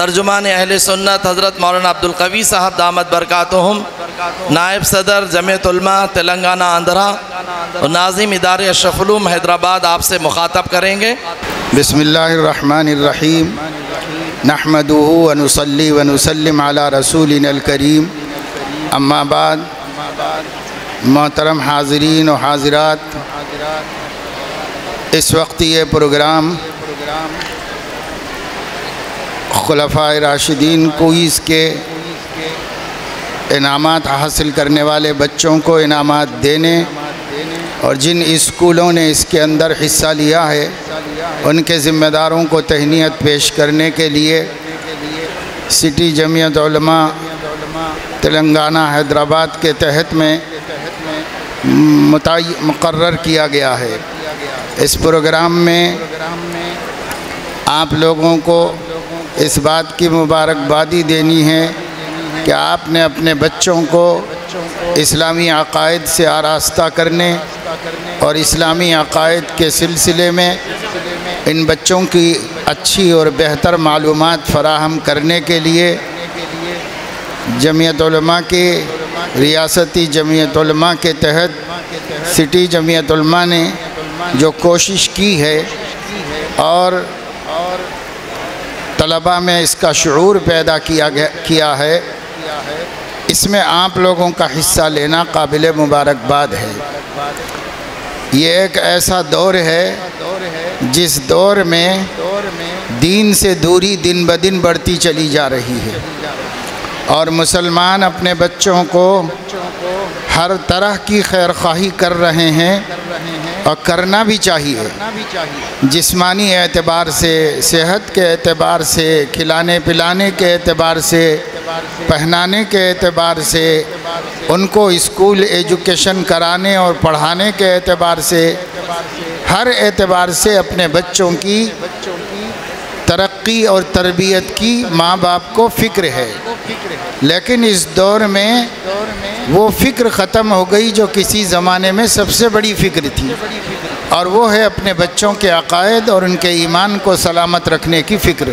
ترجمان اہل سنت حضرت مولانا عبدالقوی صاحب دامت برکاتہم، نائب صدر جمعیت علماء تلنگانہ آندھرا اور ناظم ادارے اشرف علوم حیدرآباد آپ سے مخاطب کریں گے۔ بسم اللہ الرحمن الرحیم، نحمدہ ونصلی ونسلم علی رسولنا الکریم، اما بعد۔ محترم حاضرین و حاضرات، اس وقت یہ پروگرام خلفائے راشدین کوئز کے انعامات حاصل کرنے والے بچوں کو انعامات دینے اور جن اسکولوں نے اس کے اندر حصہ لیا ہے ان کے ذمہ داروں کو تہنیت پیش کرنے کے لیے سٹی جمعیت علماء تلنگانہ حیدرآباد کے تحت میں مقرر کیا گیا ہے۔ اس پروگرام میں آپ لوگوں کو اس بات کی مبارکبادی دینی ہے کہ آپ نے اپنے بچوں کو اسلامی عقائد سے آراستہ کرنے اور اسلامی عقائد کے سلسلے میں ان بچوں کی اچھی اور بہتر معلومات فراہم کرنے کے لیے جمعیت علماء کی ریاستی جمعیت علماء کے تحت سٹی جمعیت علماء نے جو کوشش کی ہے اور طلباء میں اس کا شعور پیدا کیا ہے، اس میں آپ لوگوں کا حصہ لینا قابل مبارکباد ہے۔ یہ ایک ایسا دور ہے جس دور میں دین سے دوری دن بدن بڑھتی چلی جا رہی ہے اور مسلمان اپنے بچوں کو ہر طرح کی خیرخواہی کر رہے ہیں اور کرنا بھی چاہیے، جسمانی اعتبار سے، صحت کے اعتبار سے، کھلانے پلانے کے اعتبار سے، پہنانے کے اعتبار سے، ان کو اسکول ایجوکیشن کرانے اور پڑھانے کے اعتبار سے، ہر اعتبار سے اپنے بچوں کی ترقی اور تربیت کی ماں باپ کو فکر ہے، لیکن اس دور میں وہ فکر ختم ہو گئی جو کسی زمانے میں سب سے بڑی فکر تھی، اور وہ ہے اپنے بچوں کے عقائد اور ان کے ایمان کو سلامت رکھنے کی فکر،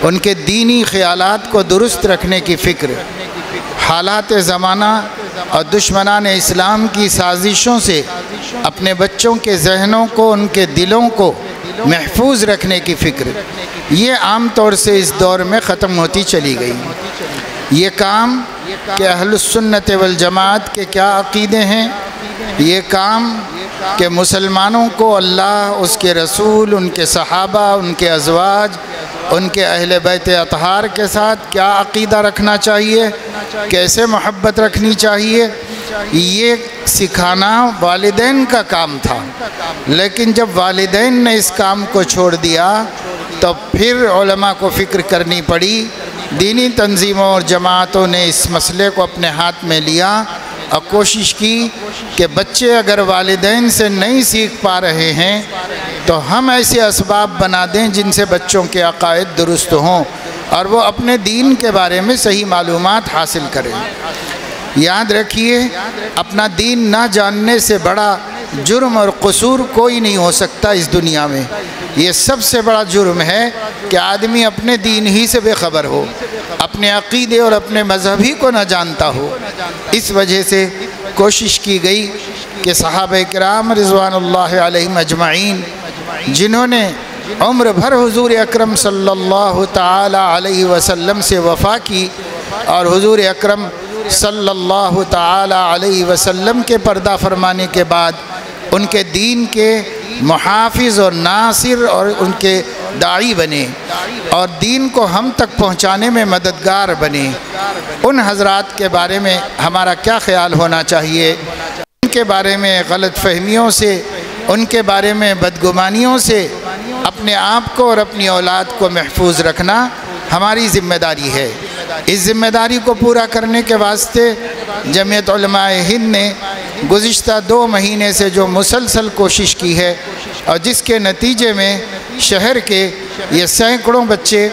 ان کے دینی خیالات کو درست رکھنے کی فکر۔ حالات زمانہ اور دشمنان اسلام کی سازشوں سے اپنے بچوں کے ذہنوں کو، ان کے دلوں کو محفوظ رکھنے کی فکر، یہ عام طور سے اس دور میں ختم ہوتی چلی گئی۔ یہ کام کہ اہل السنت والجماعت کے کیا عقیدے ہیں، یہ کام کہ مسلمانوں کو اللہ، اس کے رسول، ان کے صحابہ، ان کے ازواج، ان کے اہل بیت اطہار کے ساتھ کیا عقیدہ رکھنا چاہیے، کیسے محبت رکھنی چاہیے، یہ سکھانا والدین کا کام تھا، لیکن جب والدین نے اس کام کو چھوڑ دیا تو پھر علماء کو فکر کرنی پڑی، دینی تنظیموں اور جماعتوں نے اس مسئلے کو اپنے ہاتھ میں لیا اور کوشش کی کہ بچے اگر والدین سے نہیں سیکھ پا رہے ہیں تو ہم ایسے اسباب بنا دیں جن سے بچوں کے عقائد درست ہوں اور وہ اپنے دین کے بارے میں صحیح معلومات حاصل کریں۔ یاد رکھیے، اپنا دین نہ جاننے سے بڑا جرم اور قصور کوئی نہیں ہو سکتا اس دنیا میں۔ یہ سب سے بڑا جرم ہے کہ آدمی اپنے دین ہی سے بے خبر ہو، اپنے عقیدے اور اپنے مذہب ہی کو نہ جانتا ہو۔ اس وجہ سے کوشش کی گئی کہ صحابہ کرام رضوان اللہ علیہم اجمعین، جنہوں نے عمر بھر حضور اکرم صلی اللہ تعالی علیہ وسلم سے وفا کی اور حضور اکرم صلی اللہ تعالی علیہ وسلم کے پردہ فرمانے کے بعد ان کے دین کے محافظ اور ناصر اور ان کے داعی بنے اور دین کو ہم تک پہنچانے میں مددگار بنے، ان حضرات کے بارے میں ہمارا کیا خیال ہونا چاہیے؟ ان کے بارے میں غلط فہمیوں سے، ان کے بارے میں بدگمانیوں سے اپنے آپ کو اور اپنی اولاد کو محفوظ رکھنا ہماری ذمہ داری ہے۔ اس ذمہ داری کو پورا کرنے کے واسطے جمعیت علماء ہند نے گزشتہ 2 مہینے سے جو مسلسل کوشش کی ہے اور جس کے نتیجے میں شہر کے یہ سینکڑوں بچے،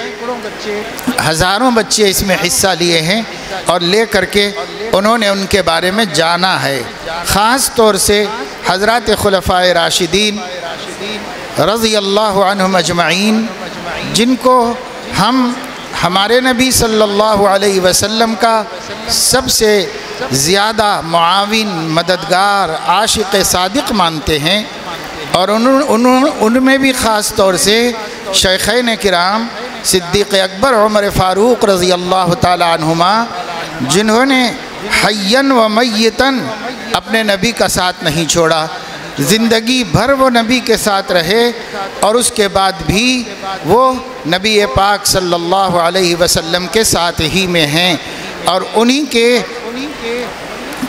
ہزاروں بچے اس میں حصہ لیے ہیں اور لے کر کے انہوں نے ان کے بارے میں جانا ہے۔ خاص طور سے حضرات خلفائے راشدین رضی اللہ عنہم اجمعین، جن کو ہم ہمارے نبی صلی اللہ علیہ وسلم کا سب سے زیادہ معاون، مددگار، عاشق صادق مانتے ہیں، اور ان میں بھی خاص طور سے شیخین کرام صدیق اکبر عمر فاروق رضی اللہ تعالی عنہما، جنہوں نے حیاً و میتاً اپنے نبی کا ساتھ نہیں چھوڑا، زندگی بھر وہ نبی کے ساتھ رہے، اور اس کے بعد بھی وہ نبی پاک صلی اللہ علیہ وسلم کے ساتھ ہی میں ہیں، اور انہی کے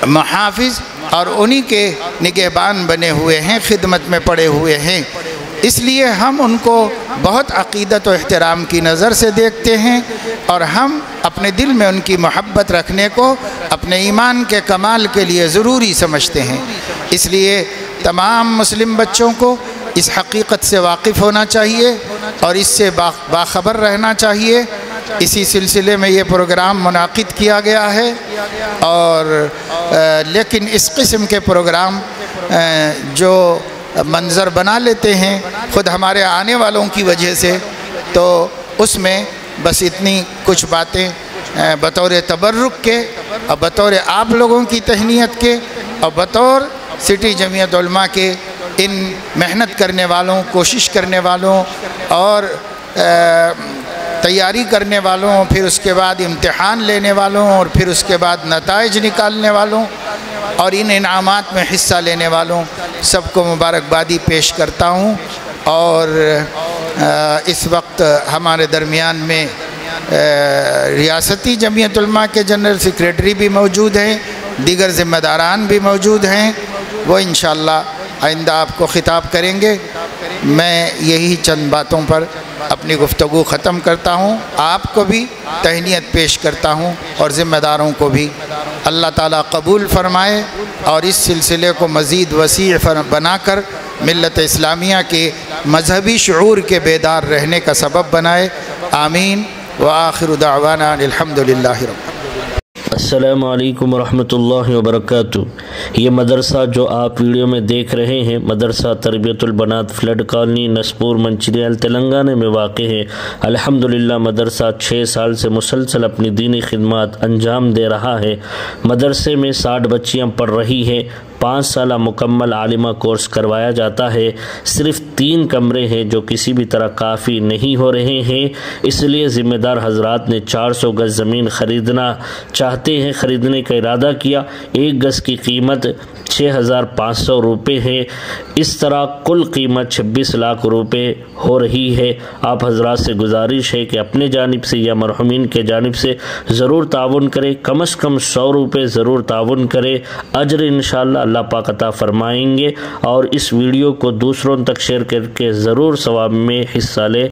محافظ اور انہی کے نگہبان بنے ہوئے ہیں، خدمت میں پڑے ہوئے ہیں۔ اس لیے ہم ان کو بہت عقیدت و احترام کی نظر سے دیکھتے ہیں، اور ہم اپنے دل میں ان کی محبت رکھنے کو اپنے ایمان کے کمال کے لیے ضروری سمجھتے ہیں۔ اس لیے تمام مسلم بچوں کو اس حقیقت سے واقف ہونا چاہیے اور اس سے باخبر رہنا چاہیے۔ اسی سلسلے میں یہ پروگرام منعقد کیا گیا ہے، اور لیکن اس قسم کے پروگرام جو منظر بنا لیتے ہیں خود ہمارے آنے والوں کی وجہ سے، تو اس میں بس اتنی کچھ باتیں بطور تبرک کے اور بطور آپ لوگوں کی تہنیت کے اور بطور سٹی جمعیت علماء کے ان محنت کرنے والوں، کوشش کرنے والوں اور تیاری کرنے والوں، پھر اس کے بعد امتحان لینے والوں، اور پھر اس کے بعد نتائج نکالنے والوں اور ان انعامات میں حصہ لینے والوں، سب کو مبارکبادی پیش کرتا ہوں۔ اور اس وقت ہمارے درمیان میں ریاستی جمعیت علماء کے جنرل سیکریٹری بھی موجود ہیں، دیگر ذمہ داران بھی موجود ہیں، وہ انشاءاللہ آئندہ آپ کو خطاب کریں گے۔ میں یہی چند باتوں پر اپنی گفتگو ختم کرتا ہوں، آپ کو بھی تہنیت پیش کرتا ہوں اور ذمہ داروں کو بھی اللہ تعالیٰ قبول فرمائے، اور اس سلسلے کو مزید وسیع بنا کر ملت اسلامیہ کے مذہبی شعور کے بیدار رہنے کا سبب بنائے۔ آمین وآخر دعوانا الحمدللہ رب۔ السلام علیکم ورحمۃ اللہ وبرکاتہ۔ یہ مدرسہ جو آپ ویڈیو میں دیکھ رہے ہیں، مدرسہ تربیت البنات فلڈ کالونی نسپور منچریال تلنگانہ میں واقع ہے۔ الحمدللہ مدرسہ 6 سال سے مسلسل اپنی دینی خدمات انجام دے رہا ہے۔ مدرسے میں 60 بچیاں پڑھ رہی ہیں۔ 5 سالہ مکمل عالمہ کورس کروایا جاتا ہے۔ صرف 3 کمرے ہیں جو کسی بھی طرح کافی نہیں ہو رہے ہیں، اس لیے ذمہ دار حضرات نے 400 گز زمین خریدنا چاہتے ہیں، خریدنے کا ارادہ کیا۔ 1 گز کی قیمت 6,500 روپے ہے۔ اس طرح کل قیمت 26 لاکھ روپے ہو رہی ہے۔ آپ حضرات سے گزارش ہے کہ اپنے جانب سے یا مرحومین کے جانب سے ضرور تعاون کریں، کم از کم 100 روپے ضرور تعاون کریں، اجر انشاءاللہ اللہ پاک عطا فرمائیں گے۔ اور اس ویڈیو کو دوسروں تک شیئر کر کے ضرور ثواب میں حصہ لیں۔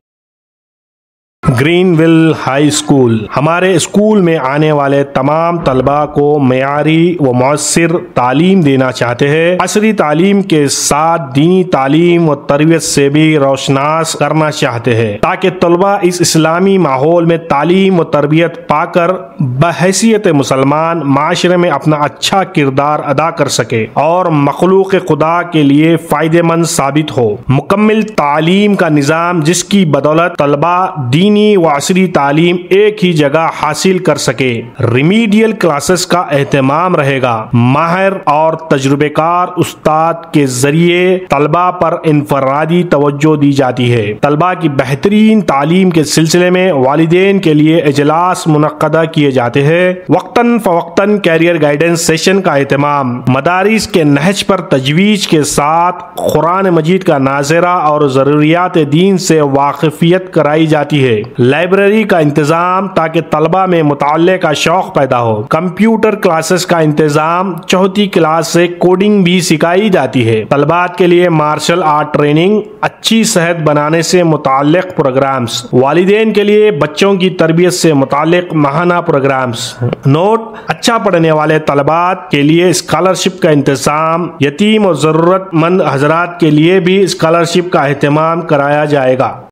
گرین ویل ہائی اسکول ہمارے اسکول میں آنے والے تمام طلباء کو معیاری و مؤثر تعلیم دینا چاہتے ہیں۔ عصری تعلیم کے ساتھ دینی تعلیم و تربیت سے بھی روشناس کرنا چاہتے ہیں، تاکہ طلباء اس اسلامی ماحول میں تعلیم و تربیت پا کر بحیثیت مسلمان معاشرے میں اپنا اچھا کردار ادا کر سکے اور مخلوق خدا کے لیے فائدہ مند ثابت ہو۔ مکمل تعلیم کا نظام جس کی بدولت طلباء دینی و عصری تعلیم ایک ہی جگہ حاصل کر سکے۔ ریمیڈیل کلاسز کا اہتمام رہے گا۔ ماہر اور تجربہ کار استاد کے ذریعے طلباء پر انفرادی توجہ دی جاتی ہے۔ طلباء کی بہترین تعلیم کے سلسلے میں والدین کے لیے اجلاس منعقدہ کیے جاتے ہیں۔ وقتاً فوقتاً کیریئر گائیڈنس سیشن کا اہتمام۔ مدارس کے نہج پر تجویز کے ساتھ قرآن مجید کا ناظرہ اور ضروریات دین سے واقفیت کرائی جاتی ہے۔ لائبریری کا انتظام تاکہ طلباء میں مطالعے کا شوق پیدا ہو۔ کمپیوٹر کلاسز کا انتظام، 4تھی کلاس سے کوڈنگ بھی سکھائی جاتی ہے۔ طلباء کے لیے مارشل آرٹ ٹریننگ، اچھی صحت بنانے سے متعلق پروگرامز، والدین کے لیے بچوں کی تربیت سے متعلق ماہانہ پروگرامز۔ نوٹ: اچھا پڑھنے والے طلباء کے لیے اسکالرشپ کا انتظام، یتیم اور ضرورت مند حضرات کے لیے بھی اسکالرشپ کا اہتمام کرایا جائے گا۔